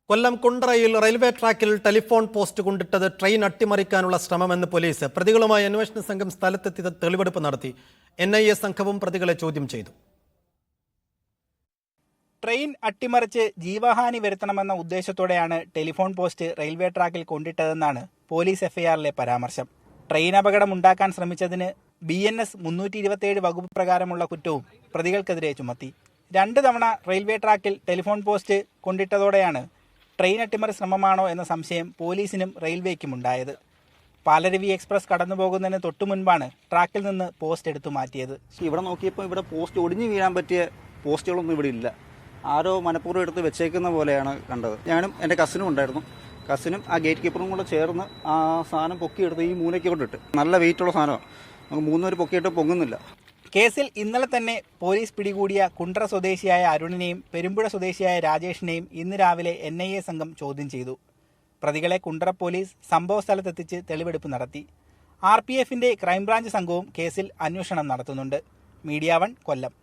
കൊല്ലം കുണ്ടറയിൽ railway ട്രാക്കിൽ telephone post കൊണ്ടിട്ടത് train അട്ടിമറിക്കാനുള്ള ശ്രമമെന്ന് police. പ്രതികളുമായി അന്വേഷണ സംഘം സ്ഥലത്തെത്തി തെളിവെടുപ്പ് നടത്തി. NIA സംഘവും പ്രതികളെ ചോദ്യം ചെയ്തു. ട്രെയിൻ അട്ടിമറിച്ച് ജീവഹാനി വരുത്തണമെന്ന ഉദ്ദേശത്തോടെയാണ് ടെലിഫോൺ പോസ്റ്റ് റെയിൽവേ ട്രാക്കിൽ കൊണ്ടിട്ടതെന്നാണ് പോലീസ് FIRലെ പരാമർശം. ട്രെയിൻ അപകടം ഉണ്ടാക്കാൻ ശ്രമിച്ചതിന് BNS 327 വകുപ്പ് പ്രകാരമുള്ള കുറ്റവും പ്രതികൾക്കെതിരെ ചുമത്തി. 2 തവണ റെയിൽവേ ട്രാക്കിൽ ടെലിഫോൺ പോസ്റ്റ് കൊണ്ടിട്ടതോടെയാണ് ട്രെയിൻ അട്ടിമറി ശ്രമമാണോ എന്ന സംശയം പോലീസിനും റെയിൽവേക്കും ഉണ്ടായത്. പാലരുവി എക്സ്പ്രസ് കടന്നുപോകുന്നതിന് തൊട്ടു മുൻപാണ് ട്രാക്കിൽ നിന്ന് പോസ്റ്റ് എടുത്തു മാറ്റിയത്. ഇവിടെ നോക്കിയപ്പോൾ ഇവിടെ പോസ്റ്റ് ഒടിഞ്ഞു വീഴാൻ പറ്റിയ പോസ്റ്റുകളൊന്നും ഇവിടെ ഇല്ല. ആരോ മനഃപൂർവ്വം എടുത്ത് വെച്ചേക്കുന്ന പോലെയാണ് കണ്ടത്. ഞാനും എൻ്റെ കസിനും ഉണ്ടായിരുന്നു. കസിനും ആ ഗേറ്റ് കീപ്പറും കൂടെ ചേർന്ന് ആ സാധനം പൊക്കിയെടുത്ത് ഈ മൂലയ്ക്ക് കൊണ്ടിട്ട്. നല്ല വെയിറ്റുള്ള സാധനമാണ്. നമുക്ക് 3 പേര് പൊക്കിയിട്ട് പൊങ്ങുന്നില്ല. കേസിൽ ഇന്നലെ തന്നെ പോലീസ് പിടികൂടിയ കുണ്ട്ര സ്വദേശിയായ അരുണിനെയും പെരുമ്പുഴ സ്വദേശിയായ രാജേഷിനെയും ഇന്ന് രാവിലെ NIA സംഘം ചോദ്യം ചെയ്തു. പ്രതികളെ കുണ്ട്ര പോലീസ് സംഭവ സ്ഥലത്തെത്തിച്ച് തെളിവെടുപ്പ് നടത്തി. RPFന്റെ ക്രൈംബ്രാഞ്ച് സംഘവും കേസിൽ അന്വേഷണം നടത്തുന്നുണ്ട്. മീഡിയ 1 കൊല്ലം.